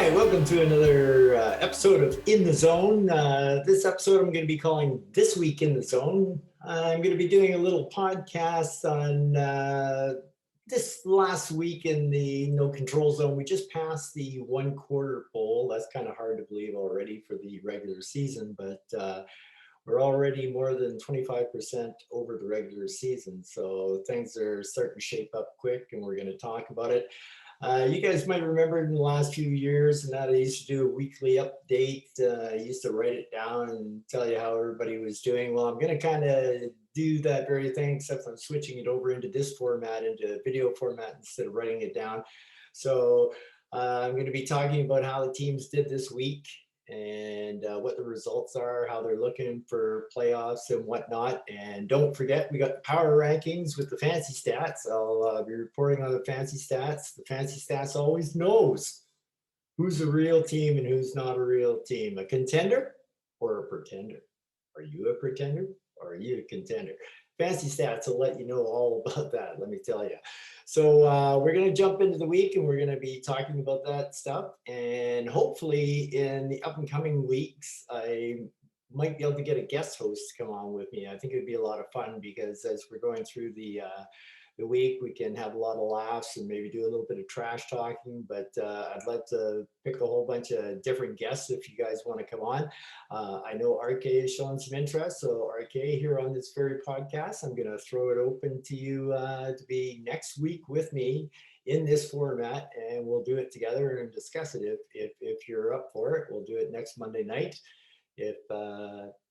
right, welcome to another episode of In the Zone. This episode I'm going to be calling This Week in the Zone. I'm going to be doing a little podcast on this last week in the no control zone. We just passed the 1/4 bowl. That's kind of hard to believe already for the regular season, but we're already more than 25% over the regular season. So things are starting to shape up quick, and we're going to talk about it. You guys might remember in the last few years, and that I used to do a weekly update. I used to write it down and tell you how everybody was doing. Well, I'm going to kind of do that very thing, except I'm switching it over into this format, into video format instead of writing it down. So I'm going to be talking about how the teams did this week and what the results are, how they're looking for playoffs and whatnot. And don't forget, we got the power rankings with the fancy stats. I'll be reporting on the fancy stats. The fancy stats always knows who's a real team and who's not a real team, a contender or a pretender. Are you a pretender or are you a contender? Fancy stats will let you know all about that, let me tell you. So we're going to jump into the week and we're going to be talking about that stuff. And hopefully in the up and coming weeks, I might be able to get a guest host to come on with me. I think it'd be a lot of fun because as we're going through the week, we can have a lot of laughs and maybe do a little bit of trash talking. But I'd like to pick a whole bunch of different guests if you guys want to come on. I know RK is showing some interest. So RK, here on this very podcast, I'm going to throw it open to you to be next week with me in this format, and we'll do it together and discuss it. If you're up for it, we'll do it next Monday night.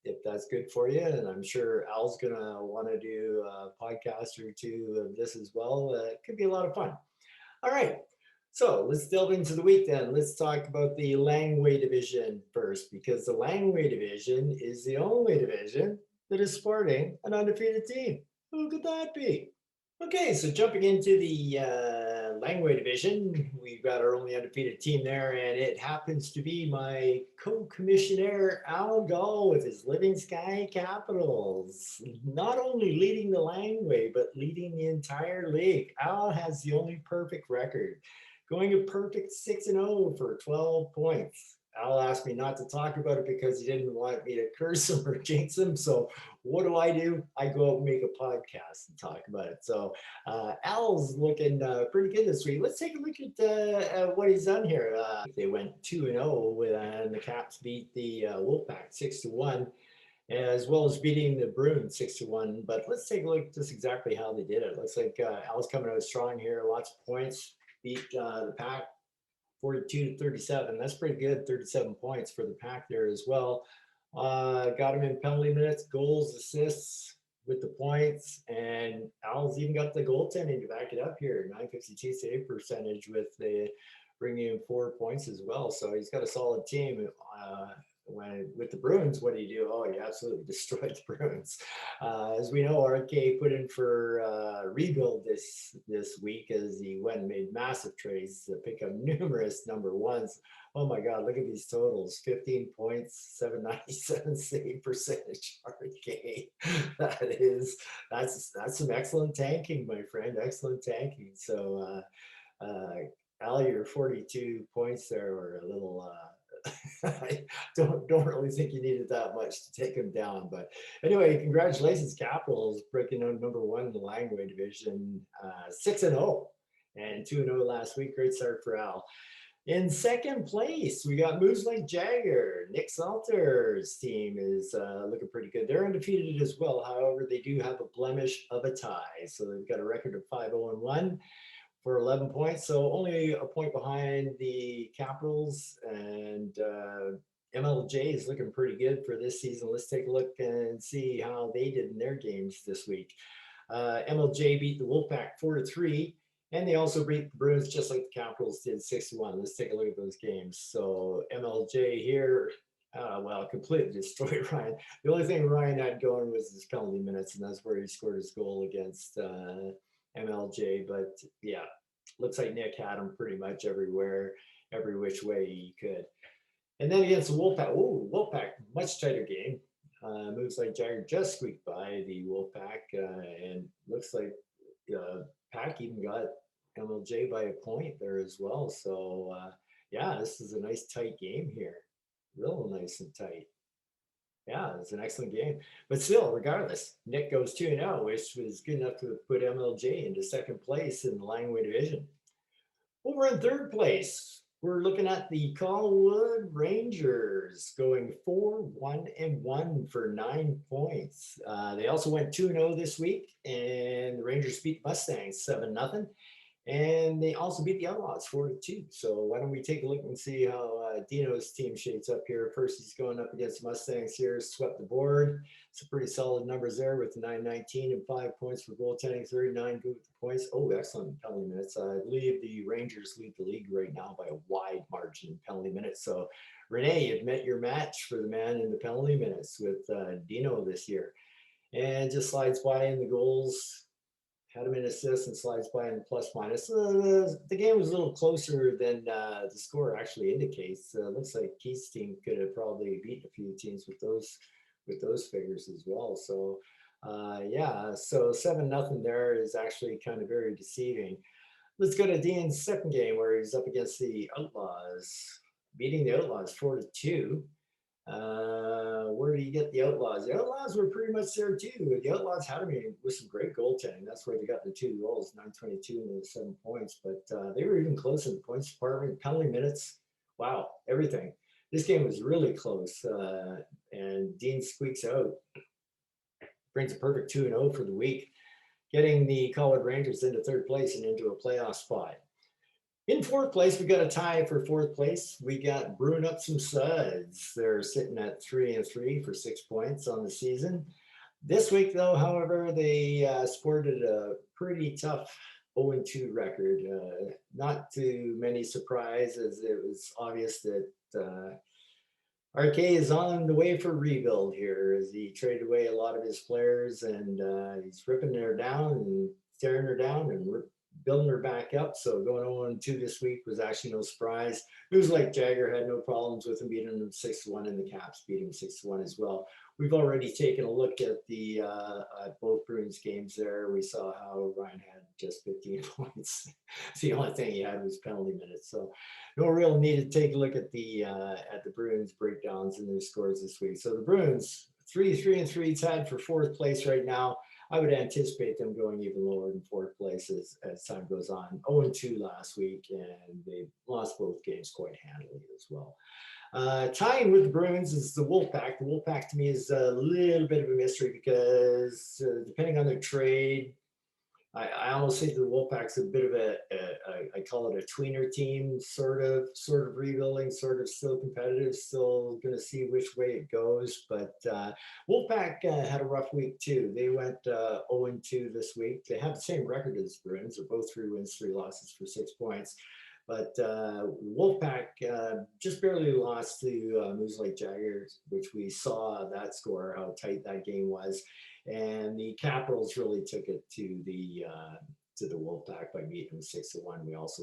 If that's good for you, and I'm sure Al's gonna want to do a podcast or two of this as well. It could be a lot of fun. All right, so let's delve into the week then. Let's talk about the Langway division first, because the Langway division is the only division that is sporting an undefeated team. Who could that be? Okay, so jumping into the Langway division, we've got our only undefeated team there, and it happens to be my co-commissioner Al Gull with his Living Sky Capitals. Not only leading the Langway, but leading the entire league. Al has the only perfect record, going a perfect 6-0 for 12 points. Al asked me not to talk about it because he didn't want me to curse him or jinx him. So what do? I go out and make a podcast and talk about it. So Al's looking pretty good this week. Let's take a look at what he's done here. They went 2-0 and the Caps beat the Wolfpack 6-1, as well as beating the Bruins 6-1. But let's take a look at just exactly how they did it. Looks like Al's coming out strong here. Lots of points. Beat the Pack 42-37. That's pretty good. 37 points for the Pack there as well. Got him in penalty minutes, goals, assists with the points, and Al's even got the goaltending to back it up here. 952 save percentage with the bringing in 4 points as well. So he's got a solid team. With the Bruins, what do you do? Oh, you absolutely destroyed the Bruins. As we know, RK put in for rebuild this week as he went and made massive trades to pick up numerous number ones. Oh my God, look at these totals: 15 points, 797 save percentage. RK, that's some excellent tanking, my friend. Excellent tanking. So, Al, your 42 points there were a little. I don't really think you needed that much to take him down. But anyway, congratulations, Capitals, breaking out number one in the Langway division, 6-0 and 2-0 last week. Great start for Al. In second place, we got Moose Lake Jagger. Nick Salter's team is looking pretty good. They're undefeated as well. However, they do have a blemish of a tie. So they've got a record of 5-0-1 for 11 points. So only a point behind the Capitals, and MLJ is looking pretty good for this season. Let's take a look and see how they did in their games this week. MLJ beat the Wolfpack 4-3. And they also beat the Bruins just like the Capitals did 6-1. Let's take a look at those games. So MLJ here, completely destroyed Ryan. The only thing Ryan had going was his penalty minutes, and that's where he scored his goal against MLJ. But yeah, looks like Nick had him pretty much everywhere, every which way he could. And then against the Wolfpack, much tighter game. Moves like Jagger just squeaked by the Wolfpack, and looks like Pack even got MLJ by a point there as well. So Yeah, this is a nice tight game here. Real nice and tight. Yeah, it's an excellent game. But still, regardless, Nick goes 2-0, which was good enough to put MLJ into second place in the Langway division. Over in third place, we're looking at the Colwood Rangers going 4-1-1 for 9 points. They also went 2-0 this week, and the Rangers beat Mustangs 7-0. And they also beat the Outlaws 4-2. So why don't we take a look and see how Dino's team shapes up here. First, he's going up against Mustangs here, swept the board. Some pretty solid numbers there with 919 and 5 points for goaltending, 39 good points. Oh, excellent penalty minutes. I believe the Rangers lead the league right now by a wide margin in penalty minutes. So Renee, you've met your match for the man in the penalty minutes with Dino this year. And just slides by in the goals, had him in assists and slides by in plus minus. The game was a little closer than the score actually indicates. Looks like Keith's team could have probably beaten a few teams with those figures as well. So yeah, so 7-0 there is actually kind of very deceiving. Let's go to Dean's second game where he's up against the Outlaws, beating the Outlaws 4-2. Where do you get the Outlaws? The Outlaws were pretty much there too. The Outlaws had me with some great goaltending. That's where they got the 2 goals, 922 and the 7 points. But they were even close in the points department, penalty minutes. Wow, everything. This game was really close. And Dean squeaks out, brings a perfect 2-0 for the week, getting the Colorado Rangers into third place and into a playoff spot. In fourth place, we got a tie for fourth place. We got brewing up some suds. They're sitting at 3-3 for 6 points on the season. This week, though, however, they sported a pretty tough 0-2 record. Not too many surprises. It was obvious that RK is on the way for rebuild here as he traded away a lot of his players and he's ripping her down and tearing her down and building her back up. So going 0-2 this week was actually no surprise. It was like Jagger had no problems with him beating him 6-1 and the Caps beat him 6-1 as well. We've already taken a look at the both Bruins games there. We saw how Ryan had just 15 points. The only thing he had was penalty minutes. So no real need to take a look at the Bruins breakdowns and their scores this week. So the Bruins 3-3 tied for fourth place right now. I would anticipate them going even lower than fourth place as time goes on. 0-2 last week, and they lost both games quite handily as well. Tying with the Bruins is the Wolfpack. The Wolfpack to me is a little bit of a mystery because depending on their trade, I almost think the Wolfpack's a bit of I call it a tweener team, sort of rebuilding, sort of still competitive, still going to see which way it goes. But Wolfpack had a rough week too. They went 0-2 this week. They have the same record as the Bruins. They're both 3 wins, 3 losses for 6 points. But Wolfpack just barely lost to Moose Lake Jaggers, which we saw that score, how tight that game was. And the Capitals really took it to the Wolfpack by beating them 6-1. We also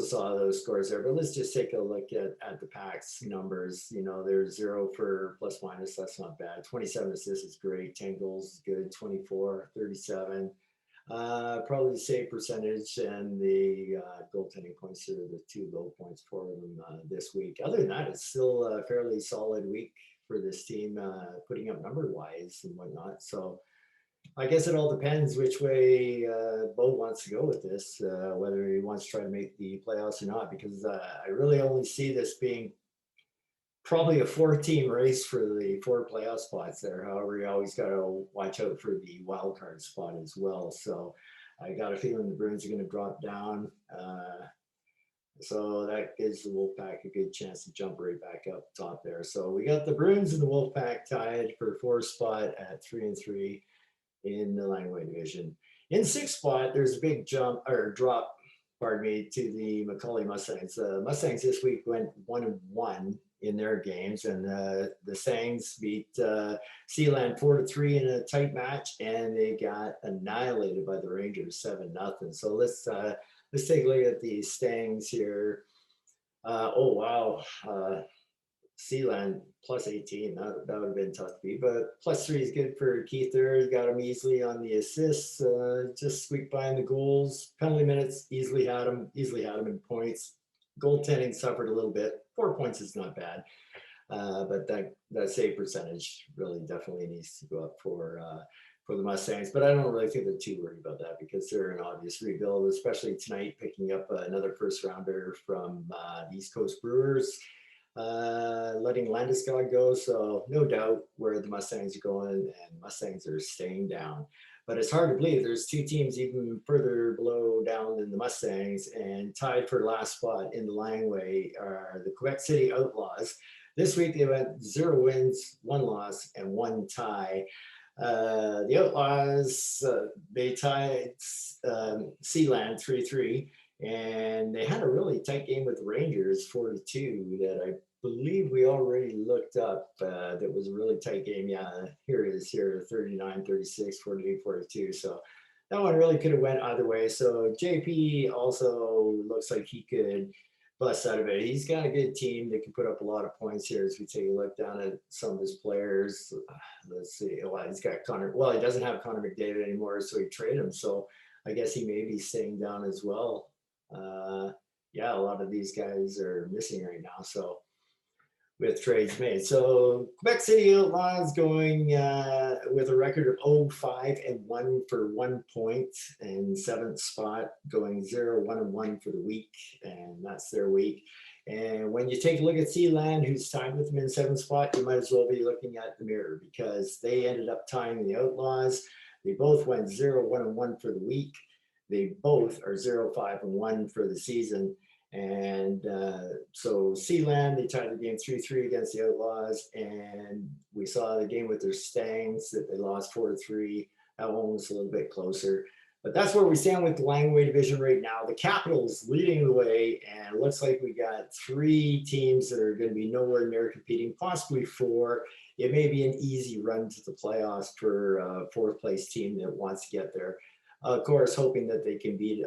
saw those scores there. But let's just take a look at the Pack's numbers. You know, they're 0 for plus minus. That's not bad. 27 assists is great. 10 goals is good. 24, 37. Probably the save percentage and the goaltending points are the 2 low points for them this week. Other than that, it's still a fairly solid week for this team, putting up number wise and whatnot. So I guess it all depends which way Bo wants to go with this, whether he wants to try to make the playoffs or not, because I really only see this being probably a 4-team race for the 4 playoff spots there. However, you always got to watch out for the wild card spot as well. So I got a feeling the Bruins are going to drop down. So that gives the Wolfpack a good chance to jump right back up top there. So we got the Bruins and the Wolfpack tied for 4th spot at 3-3 in the Langway division. In 6th spot, there's a big drop, pardon me, to the McCully Mustangs. The Mustangs this week went 1-1 in their games, and the Sangs beat Sealand 4-3 in a tight match, and they got annihilated by the Rangers 7-0. So let's take a look at the Stangs here. Oh wow, Sealand plus 18. That would have been tough to beat, but plus 3 is good for Keith there. Got him easily on the assists, just squeaked by in the goals. Penalty minutes, easily had him in points. Goaltending suffered a little bit. 4 points is not bad, but that save percentage really definitely needs to go up for the Mustangs. But I don't really think they're too worried about that because they're an obvious rebuild, especially tonight picking up another first rounder from the East Coast Brewers, letting Landeskog go. So no doubt where the Mustangs are going, and Mustangs are staying down. But it's hard to believe there's two teams even further below down than the Mustangs, and tied for last spot in the Langway are the Quebec City Outlaws. This week they went 0 wins, 1 loss, and 1 tie. The Outlaws, they tied Sealand 3-3, and they had a really tight game with the Rangers 4-2 that I believe we already looked up. That was a really tight game. Yeah, here it is here, 39-36, 48-42. So that one really could have went either way. So JP also looks like he could bust out of it. He's got a good team that can put up a lot of points here as we take a look down at some of his players. Let's see. Well, he's got Connor. Well, he doesn't have Connor McDavid anymore, so he traded him. So I guess he may be staying down as well. Yeah, a lot of these guys are missing right now. So with trades made. So Quebec City Outlaws going with a record of 0-5-1 for 1 point, and 7th spot, going 0-1-1 for the week, and that's their week. And when you take a look at Sealand, who's tied with them in 7th spot, you might as well be looking at the mirror because they ended up tying the Outlaws. They both went 0-1-1 for the week. They both are 0-5-1 for the season. And so Sealand, they tied the game 3-3 against the Outlaws, and we saw the game with their Stangs that they lost 4-3. That one was a little bit closer. But that's where we stand with the Langway division right now. The Capitals leading the way, and it looks like we got 3 teams that are going to be nowhere near competing, possibly 4. It may be an easy run to the playoffs for a 4th place team that wants to get there. Of course, hoping that they can beat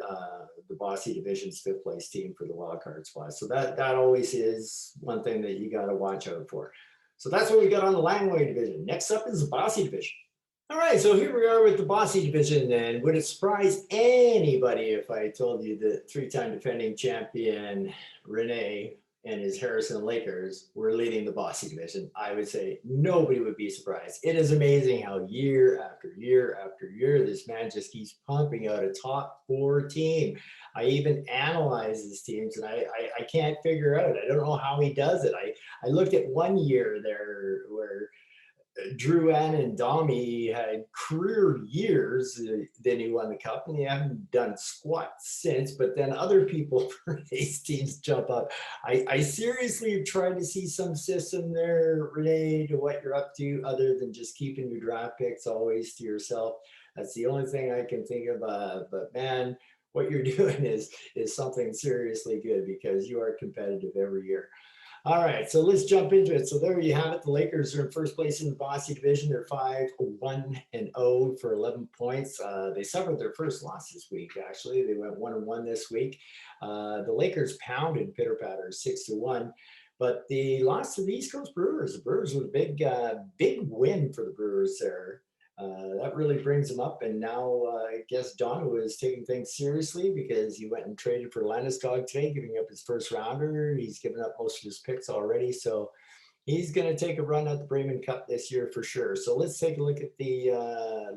the Bossy Division's 5th place team for the wild card spot. So that always is one thing that you got to watch out for. So that's what we got on the Langway division. Next up is the Bossy Division. All right, so here we are with the Bossy Division. And would it surprise anybody if I told you that 3-time defending champion Rene and his Harrison Lakers were leading the Bossy Division? I would say nobody would be surprised. It is amazing how year after year after year, this man just keeps pumping out a top 4 team. I even analyze his teams, and I can't figure out. I don't know how he does it. I looked at one year there where Drew Ann and Domi had career years. Then he won the cup, and they haven't done squat since. But then other people for these teams jump up. I seriously have tried to see some system there, Renee, to what you're up to, other than just keeping your draft picks always to yourself. That's the only thing I can think of. But man, what you're doing is something seriously good because you are competitive every year. All right, so let's jump into it. So there you have it. The Lakers are in first place in the Bossy Division. They're 5-1-0 for 11 points. They suffered their first loss this week, actually. They went 1-1 this week. The Lakers pounded Pitter Patter 6-1. But the loss to the East Coast Brewers. The Brewers with a big win for the Brewers there. That really brings him up, and now I guess Dono is taking things seriously because he went and traded for Landeskog today, giving up his first rounder. He's given up most of his picks already, so he's going to take a run at the Bremen Cup this year for sure. So let's take a look at the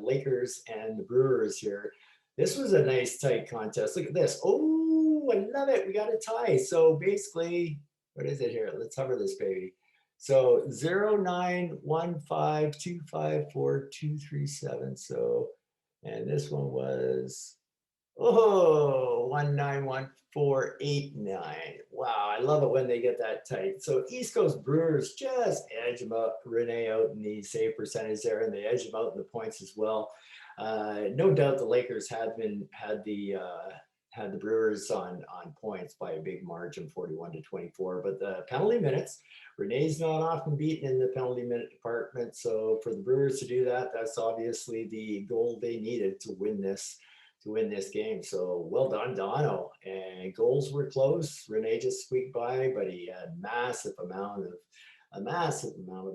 Lakers and the Brewers here. This was a nice tight contest. Look at this. Oh, I love it. We got a tie. So basically, what is it here? Let's hover this baby. So 09152542237. So, and this one was 191489. Wow, I love it when they get that tight. So East Coast Brewers just edge them up, Rene out in the save percentage there, and they edge them out in the points as well. No doubt the Lakers had the Brewers on points by a big margin, 41-24. But the penalty minutes, Renee's not often beaten in the penalty minute department. So for the Brewers to do that, that's obviously the goal they needed to win this game. So well done, Dono. And goals were close. Renee just squeaked by, but he had a massive amount of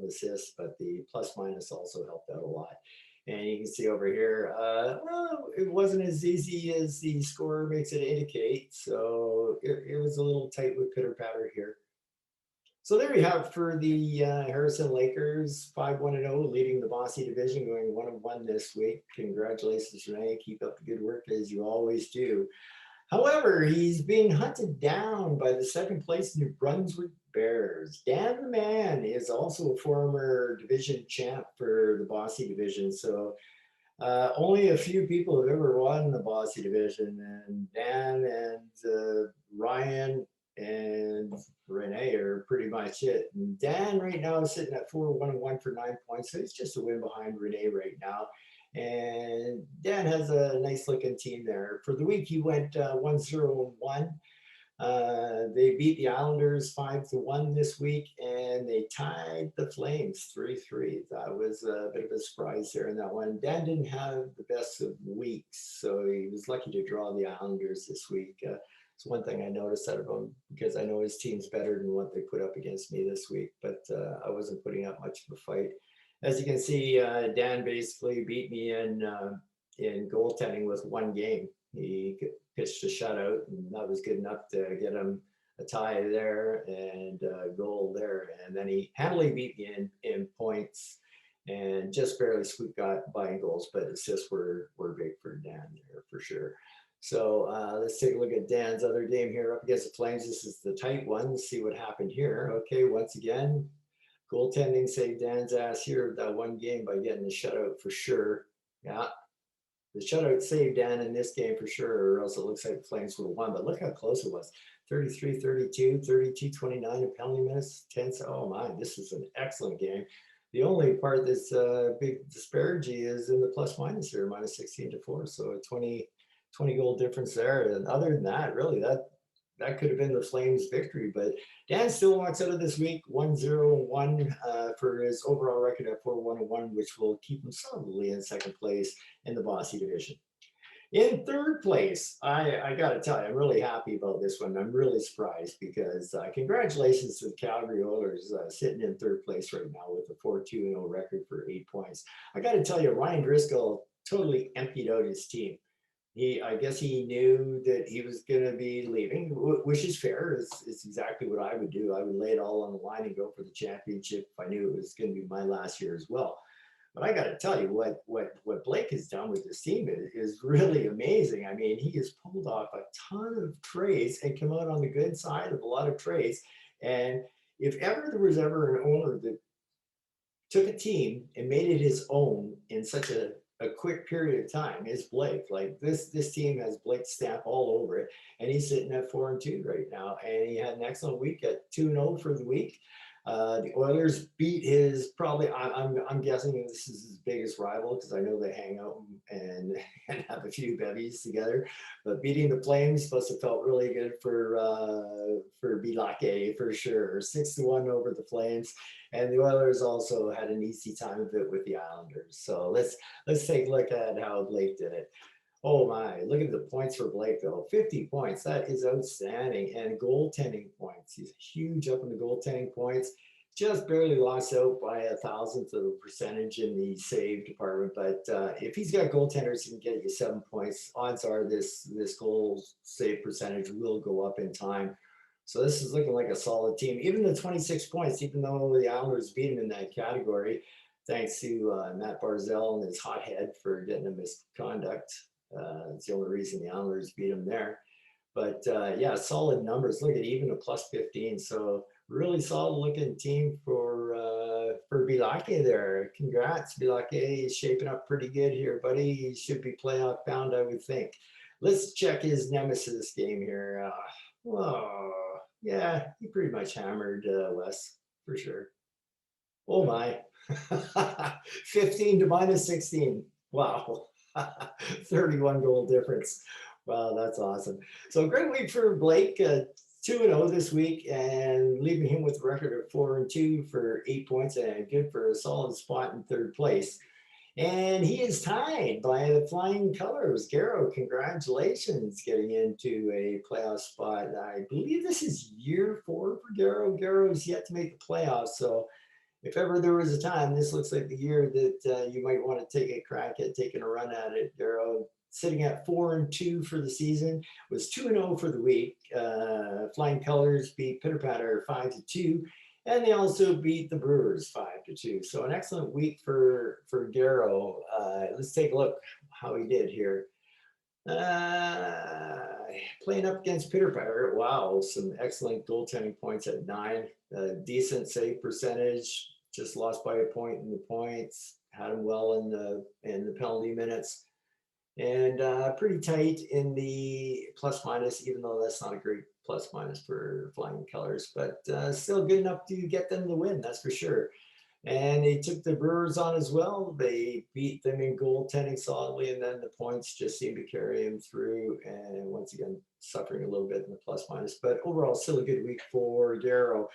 assists, but the plus minus also helped out a lot. And you can see over here, well, it wasn't as easy as the score makes it indicate. So it was a little tight with pitter patter here. So there you have for the Harrison Lakers, 5-1-0, leading the Bossy division, going 1-1 this week. Congratulations, Renee. Keep up the good work as you always do. However, he's being hunted down by the second place New Brunswick Bears. Dan the Man is also a former division champ for the Bossy division. So only a few people have ever won the Bossy division, and Dan and Ryan and Renee are pretty much it. And Dan right now is sitting at 4-1-1 for 9 points, so he's just a win behind Renee right now. And Dan has a nice looking team there. For the week, he went 1-0-1. They beat the Islanders 5-1 this week, and they tied the Flames 3-3. That was a bit of a surprise there in that one. Dan didn't have the best of weeks, so he was lucky to draw the Islanders this week. It's one thing I noticed out of him because I know his team's better than what they put up against me this week, but I wasn't putting up much of a fight. As you can see, Dan basically beat me in goaltending with one game. He pitched a shutout, and that was good enough to get him a tie there and a goal there. And then he handily beat me in points and just barely squeaked by in goals, but assists were big for Dan there for sure. So let's take a look at Dan's other game here up against the Flames. This is the tight one. See what happened here. Okay, once again, goaltending saved Dan's ass here that one game by getting the shutout for sure. Yeah, the shutout saved Dan in this game for sure, or else it looks like the Flames would have won. But look how close it was. 33-32, 32-29 in penalty minutes, 10. Oh my, this is an excellent game. The only part that's a big disparity is in the plus minus here, minus 16-4. So a 20 goal difference there. And other than that, really, that could have been the Flames' victory. But Dan still walks out of this week 1-0-1 for his overall record at 4-1-1, which will keep him solidly in second place in the Bossy division. In third place, I got to tell you, I'm really happy about this one. I'm really surprised because congratulations to the Calgary Oilers sitting in third place right now with a 4-2-0 record for 8 points. I got to tell you, Ryan Driscoll totally emptied out his team. I guess he knew that he was going to be leaving, which is fair. It's exactly what I would do. I would lay it all on the line and go for the championship if I knew it was going to be my last year as well. But I got to tell you, what Blake has done with this team is really amazing. I mean, he has pulled off a ton of trades and come out on the good side of a lot of trades. And if ever there was ever an owner that took a team and made it his own in such a quick period of time, is Blake. Like this team has Blake's stamp all over it, and he's sitting at 4-2 right now. And he had an excellent week at 2-0 for the week. The Oilers beat his probably. I'm guessing this is his biggest rival because I know they hang out and have a few bevies together. But beating the Flames must have felt really good for Bilake for sure. 6-1 over the Flames, and the Oilers also had an easy time of it with the Islanders. So let's take a look at how Blake did it. Oh my, look at the points for Blake though. 50 points, that is outstanding. And goaltending points, he's huge up in the goaltending points. Just barely lost out by a thousandth of a percentage in the save department. But if he's got goaltenders, he can get you 7 points. Odds are this goal save percentage will go up in time. So this is looking like a solid team. Even the 26 points, even though the Islanders beat him in that category, thanks to Matt Barzell and his hothead for getting a misconduct. It's the only reason the Islanders beat them there. But yeah, solid numbers. Look at even a plus 15. So really solid looking team for Bilake there. Congrats, Bilake. He's shaping up pretty good here, buddy. He should be playoff bound, I would think. Let's check his nemesis game here. Yeah, he pretty much hammered Wes for sure. Oh my. 15 to minus 16. Wow. 31 goal difference. Wow, that's awesome. So great week for Blake. 2-0 this week and leaving him with a record of 4-2 for 8 points and good for a solid spot in third place. And he is tied by the flying colors. Garrow, congratulations getting into a playoff spot. I believe this is year 4 for Garrow. Garrow is yet to make the playoffs. So if ever there was a time, this looks like the year that you might want to take a crack at taking a run at it. They're sitting at 4-2 for the season, was 2-0 for the week. Flying Colors beat Pitter Patter 5-2, and they also beat the Brewers 5-2. So an excellent week for Darrow. Let's take a look how he did here. Uh, Playing up against Pitter Patter, wow, some excellent goaltending points at 9, decent save percentage. Just lost by a point in the points. Had him well in the penalty minutes, and pretty tight in the plus minus. Even though that's not a great plus minus for Flying Colors, but still good enough to get them the win. That's for sure. And they took the Brewers on as well. They beat them in goaltending solidly, and then the points just seemed to carry them through. And once again, suffering a little bit in the plus minus, but overall, still a good week for Darrow.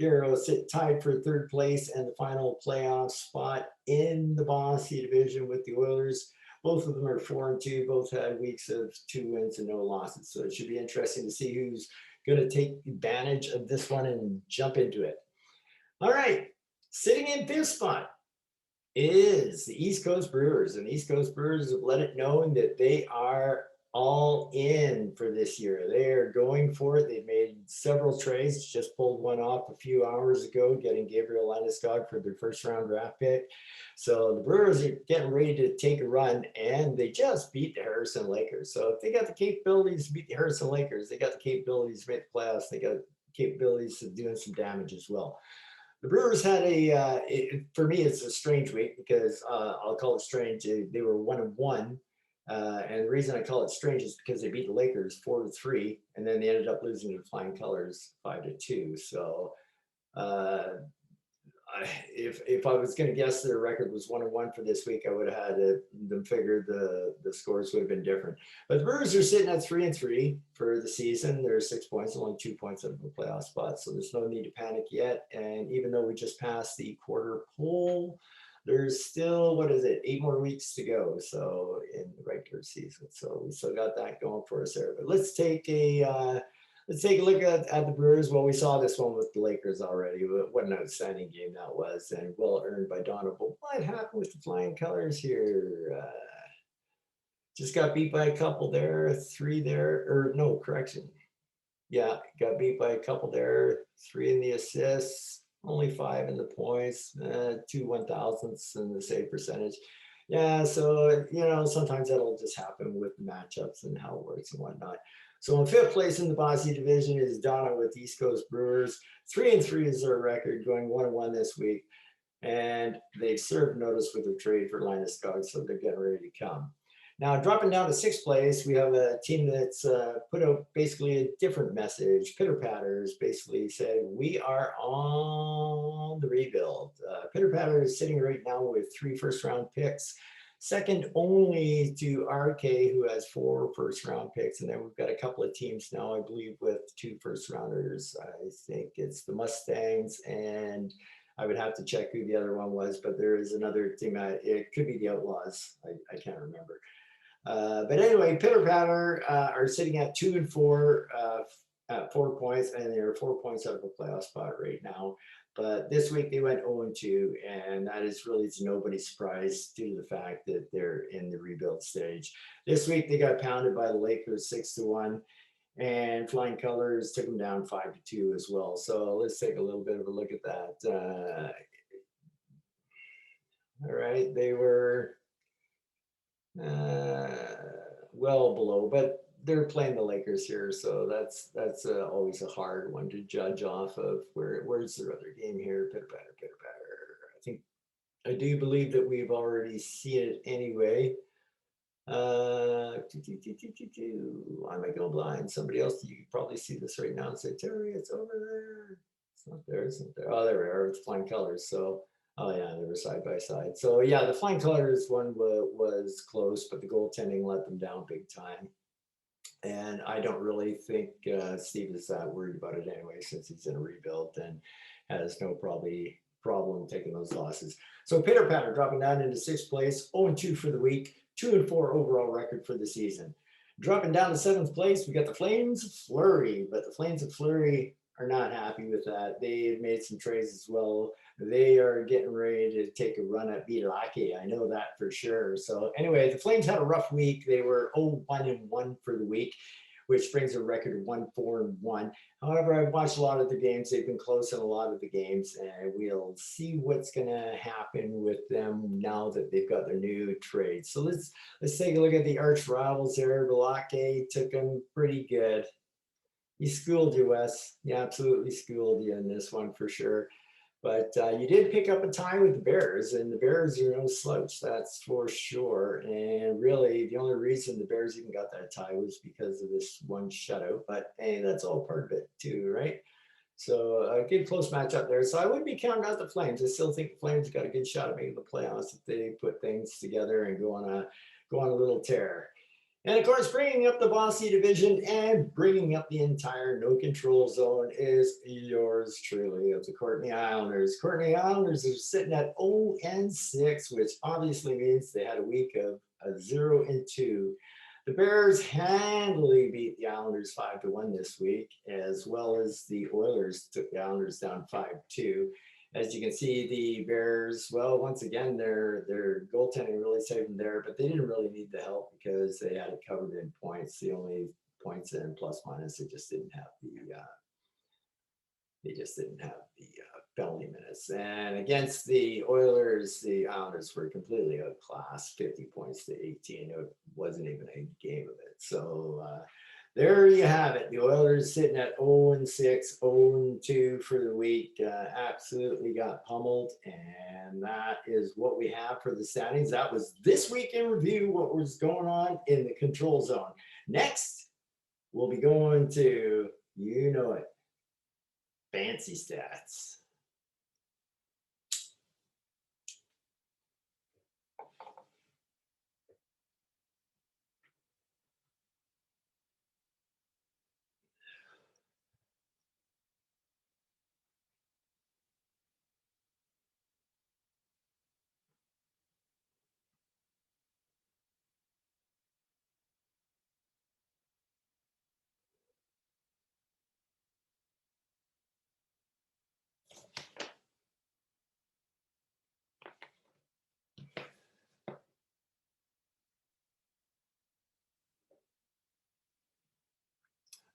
Darrow tied for third place and the final playoff spot in the Bossy division with the Oilers. Both of them are 4-2. Both had weeks of 2 wins and no losses. So it should be interesting to see who's going to take advantage of this one and jump into it. All right. Sitting in fifth spot is the East Coast Brewers. And the East Coast Brewers have let it known that they are all in for this year. They are going for it. They've made several trades, just pulled one off a few hours ago, getting Gabriel Landeskog for their first round draft pick. So the Brewers are getting ready to take a run, and they just beat the Harrison Lakers. So if they got the capabilities to beat the Harrison Lakers, they got the capabilities to make the playoffs. They got capabilities of doing some damage as well. The Brewers had for me, it's a strange week because I'll call it strange. They were 1-1. And the reason I call it strange is because they beat the Lakers 4-3, and then they ended up losing to the Flying Colors 5-2. So if I was going to guess their record was 1-1 for this week, I would have had them figure the scores would have been different. But the Brewers are sitting at 3-3 for the season. They're 6 points, only 2 points out of the playoff spot, so there's no need to panic yet. And even though we just passed the quarter pole, there's still, 8 more weeks to go, so in the regular season. So we still got that going for us there. But let's take a look at the Brewers. Well, we saw this one with the Lakers already. What an outstanding game that was, and well earned by Donovan. But what happened with the Flying Colors here? Just got beat by a couple there, 3 there, or no, correction. Yeah, got beat by a couple there, 3 in the assists, only 5 in the points, 2 1,000ths in the save percentage. Yeah, so, sometimes that'll just happen with the matchups and how it works and whatnot. So in fifth place in the Bossy division is Donna with East Coast Brewers. 3-3 is their record, going 1-1 this week. And they've served notice with their trade for Landeskog, so they're getting ready to come. Now, dropping down to sixth place, we have a team that's put out basically a different message. Pitter Patters basically said, we are on the rebuild. Pitter Patter is sitting right now with 3 first-round picks, second only to RK, who has 4 first-round picks. And then we've got a couple of teams now, I believe, with 2 first-rounders. I think it's the Mustangs, and I would have to check who the other one was, but there is another team. It could be the Outlaws. I can't remember. But anyway, Pitter Patter are sitting at 2-4 at 4 points, and they're 4 points out of a playoff spot right now. But this week they went 0-2, and that is really to nobody's surprise due to the fact that they're in the rebuild stage. This week they got pounded by the Lakers 6-1, and Flying Colors took them down 5-2 as well. So let's take a little bit of a look at that. All right, they were well below, but they're playing the Lakers here, so that's always a hard one to judge off of. Where's their other game here? Pitter Patter, Pitter Patter. I do believe that we've already seen it anyway. Why am I going blind? Somebody else, you can probably see this right now and say, Terry, it's over there. It's not there, isn't there? Oh, there we are. It's Flying Colors. So, oh yeah, they were side by side. So yeah, the Flying Colors one was close, but the goaltending let them down big time. And I don't really think Steve is that worried about it anyway, since he's in a rebuild and has no problem taking those losses. So Pitter Patter dropping down into 6th place, 0-2 for the week, 2-4 overall record for the season. Dropping down to 7th place, we got the Flames of Fleury, but the Flames of Fleury are not happy with that. They've made some trades as well. They are getting ready to take a run at Bilaki. I know that for sure. So anyway, the Flames had a rough week. They were 0-1-1 for the week, which brings a record of 1-4-1. However, I've watched a lot of the games. They've been close in a lot of the games, and we'll see what's going to happen with them now that they've got their new trade. So let's take a look at the arch rivals there. Bilaki took them pretty good. He schooled you, Wes. He absolutely schooled you in this one for sure. But you did pick up a tie with the Bears, and the Bears are no slouch, that's for sure. And really, the only reason the Bears even got that tie was because of this one shutout. But hey, that's all part of it too, right? So a good close matchup there. So I wouldn't be counting out the Flames. I still think the Flames got a good shot at making the playoffs if they put things together and go on a little tear. And of course, bringing up the Bossy division and bringing up the entire no control zone is yours truly of the Courtney Islanders. Courtney Islanders are sitting at 0-6, which obviously means they had a week of 0-2. The Bears handily beat the Islanders 5-1 this week, as well as the Oilers took the Islanders down 5-2. As you can see, the Bears, well, once again, their goaltending really saved them there, but they didn't really need the help because they had it covered in points. The only points in plus minus, they just didn't have the penalty minutes. And against the Oilers, the Islanders were completely outclassed, 50 points to 18. It wasn't even a game of it. So there you have it. The Oilers sitting at 0-6, 0-2 for the week. Absolutely got pummeled. And that is what we have for the standings. That was this week in review, what was going on in the control zone. Next, we'll be going to, you know it, fancy stats.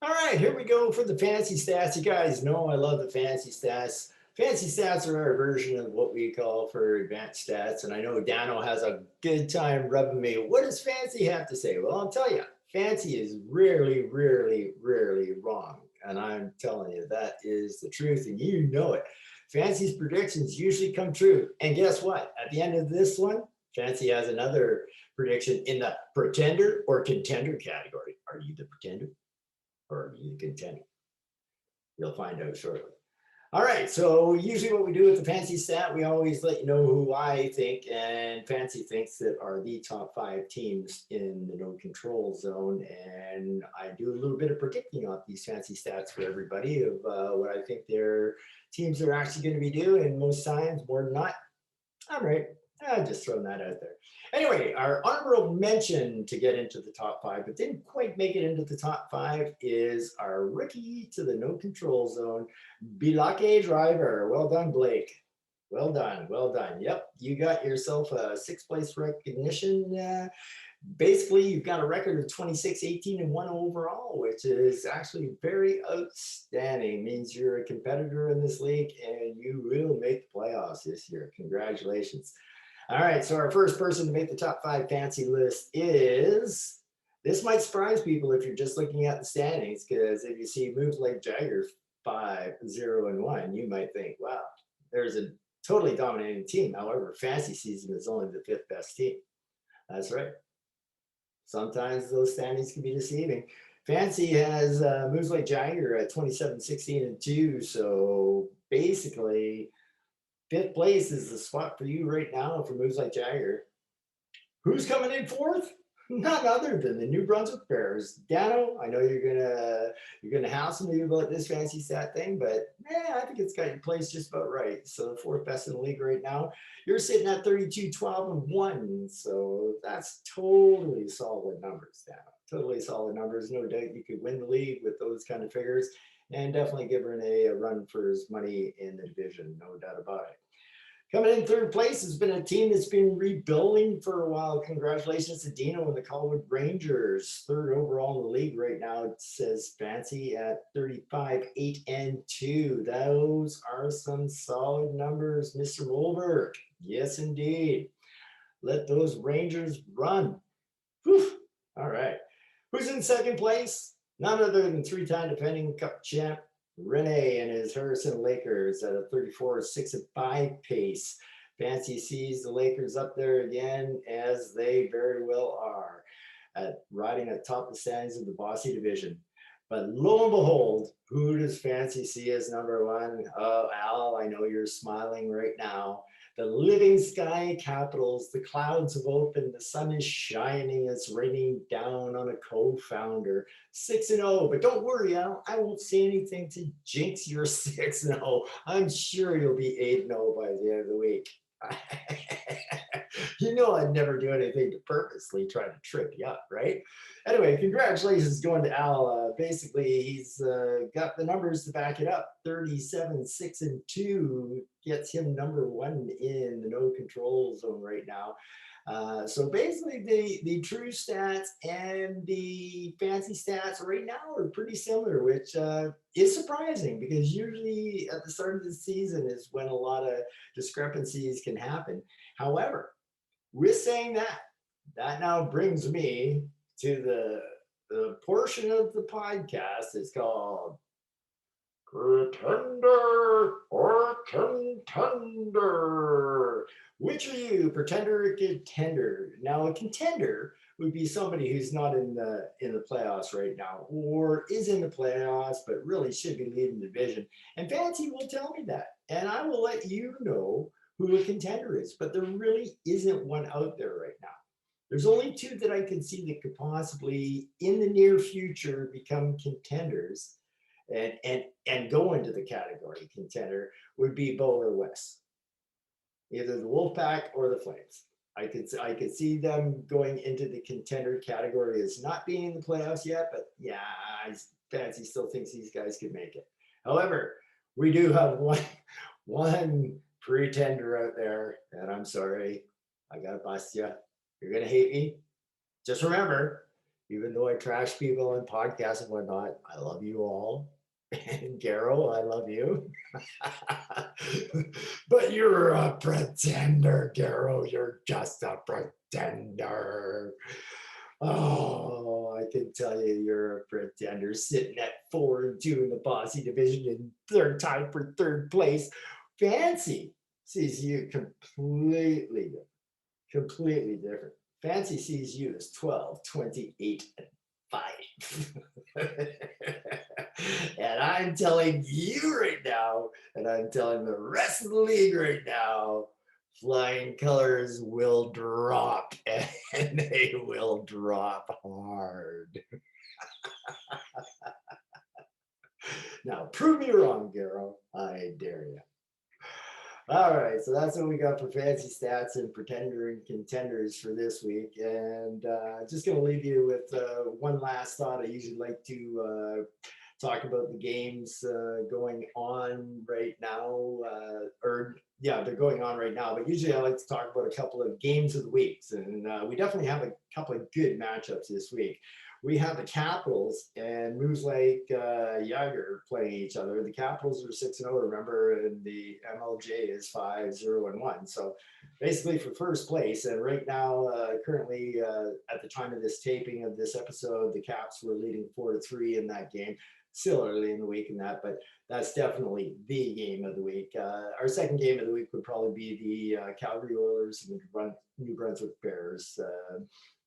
All right, here we go for the fancy stats. You guys know I love the fancy stats. Fancy stats are our version of what we call for advanced stats. And I know Dano has a good time rubbing me. What does fancy have to say? Well, I'll tell you, fancy is rarely, rarely, rarely wrong. And I'm telling you, that is the truth. And you know it. Fancy's predictions usually come true. And guess what? At the end of this one, Fancy has another prediction in the pretender or contender category. Are you the pretender? Or you contender? You'll find out shortly. All right, so usually what we do with the fancy stat, we always let you know who I think and Fancy thinks that are the top 5 teams in the no control zone. And I do a little bit of predicting off these fancy stats for everybody of what I think their teams are actually going to be doing. Most times, more than not, I'm right. I'm just throwing that out there. Anyway, our honorable mention to get into the top 5, but didn't quite make it into the top 5, is our rookie to the no control zone, Bilake Driver. Well done, Blake. Well done. Well done. Yep, you got yourself a 6th place recognition. Basically, you've got a record of 26, 18, and 1 overall, which is actually very outstanding. It means you're a competitor in this league and you will make the playoffs this year. Congratulations. All right, so our first person to make the top 5 fancy list is, this might surprise people if you're just looking at the standings, because if you see moves like Jagger 5-0-1, you might think, wow, there's a totally dominating team. However, Fancy sees them as only the 5th best team. That's right. Sometimes those standings can be deceiving. Fancy has moves like Jagger at 27, 16, and 2. So basically, 5th place is the spot for you right now for moves like Jagger. Who's coming in 4th? None other than the New Brunswick Bears. Dano, I know you're gonna hassle me about this fancy stat thing, but I think it's got your place just about right. So the 4th best in the league right now. You're sitting at 32, 12, and 1. So that's totally solid numbers, Dano. Totally solid numbers. No doubt you could win the league with those kind of figures. and definitely give Rene a run for his money in the division, no doubt about it. Coming in third place has been a team that's been rebuilding for a while. Congratulations to Dino and the Colwood Rangers. Third overall in the league right now, it says Fancy at 35, 8, and 2. Those are some solid numbers, Mr. Wolberg. Yes, indeed. Let those Rangers run. Whew. All right. Who's in second place? None other than three-time defending Cup champ Rene and his Harrison Lakers at a 34, 6, and 5 pace. Fancy sees the Lakers up there again, as they very well are, at riding atop the standings of the Bossy division. But lo and behold, who does Fancy see as number one? Oh, Al, I know you're smiling right now. The Living Sky Capitals, the clouds have opened, the sun is shining, it's raining down on a co-founder. 6-0, but don't worry, Al, I won't say anything to jinx your 6-0. I'm sure you'll be 8-0 by the end of the week. You know I'd never do anything to purposely try to trip you up, right? Anyway, congratulations going to Al. Basically, he's got the numbers to back it up. 37, 6, and 2 gets him number one in the no control zone right now. So basically, the true stats and the fancy stats right now are pretty similar, which is surprising because usually at the start of the season is when a lot of discrepancies can happen. However, with saying that, that now brings me to the portion of the podcast that's called Pretender or Contender. Which are you, pretender or contender? Now, a contender would be somebody who's not in the playoffs right now, or is in the playoffs but really should be leading the division. And Fancy will tell me that, and I will let you know who a contender is. But there really isn't one out there right now. There's only two that I can see that could possibly, in the near future, become contenders and go into the category contender would be Bo or Wes, either the Wolfpack or the Flames. I could see them going into the contender category as not being in the playoffs yet, but yeah, Fancy still thinks these guys could make it. However, we do have one pretender out there, and I'm sorry, I gotta bust you. You're gonna hate me. Just remember, even though I trash people on podcasts and whatnot, I love you all. And Garrow, I love you. But you're a pretender, Garrow. You're just a pretender. Oh, I can tell you you're a pretender sitting at 4-2 in the Bossy division in third time for third place. Fancy sees you completely different. Completely different. Fancy sees you as 12, 28, and 5. And I'm telling you right now, and I'm telling the rest of the league right now, flying colors will drop, and they will drop hard. Now, prove me wrong, Garrow. I dare you. All right, so that's what we got for fancy stats and pretender and contenders for this week. And just going to leave you with one last thought. I usually like to talk about the games going on right now, they're going on right now, but usually I like to talk about a couple of games of the weeks, and we definitely have a couple of good matchups this week. We have the Capitals and Moose Lake Yager playing each other. The Capitals are 6-0, remember, and the MLJ is 5-0-1. So basically for first place, and right now, currently at the time of this taping of this episode, the Caps were leading 4-3 in that game. Still early in the week in that, but that's definitely the game of the week. Our second game of the week would probably be the Calgary Oilers and the New Brunswick Bears.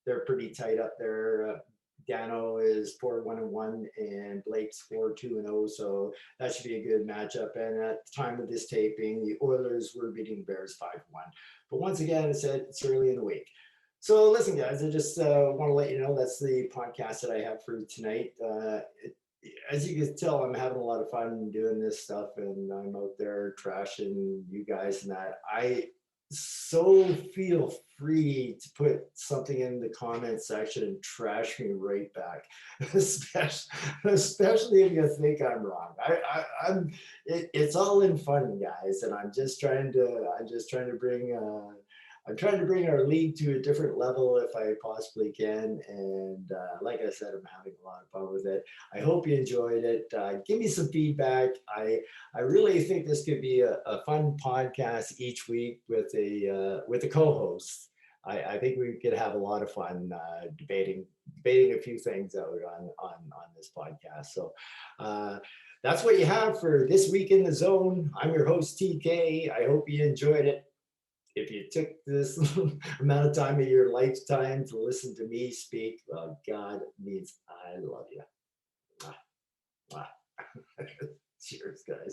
They're pretty tight up there. Dano is 4-1-1 and Blake's 4-2-0, so that should be a good matchup. And at the time of this taping, the Oilers were beating the Bears 5-1. But once again, I said it's early in the week. So listen, guys, I just want to let you know that's the podcast that I have for tonight. As you can tell, I'm having a lot of fun doing this stuff, and I'm out there trashing you guys and that. so feel free to put something in the comment section and trash me right back, especially if you think I'm wrong. It's all in fun, guys, and I'm trying to bring our league to a different level if I possibly can. And like I said, I'm having a lot of fun with it. I hope you enjoyed it. Give me some feedback. I really think this could be a fun podcast each week with a co-host. I think we could have a lot of fun debating a few things out on this podcast. So that's what you have for this week in the zone. I'm your host TK. I hope you enjoyed it. If you took this amount of time of your lifetime to listen to me speak, well, God means I love you. Mwah. Mwah. Cheers, guys.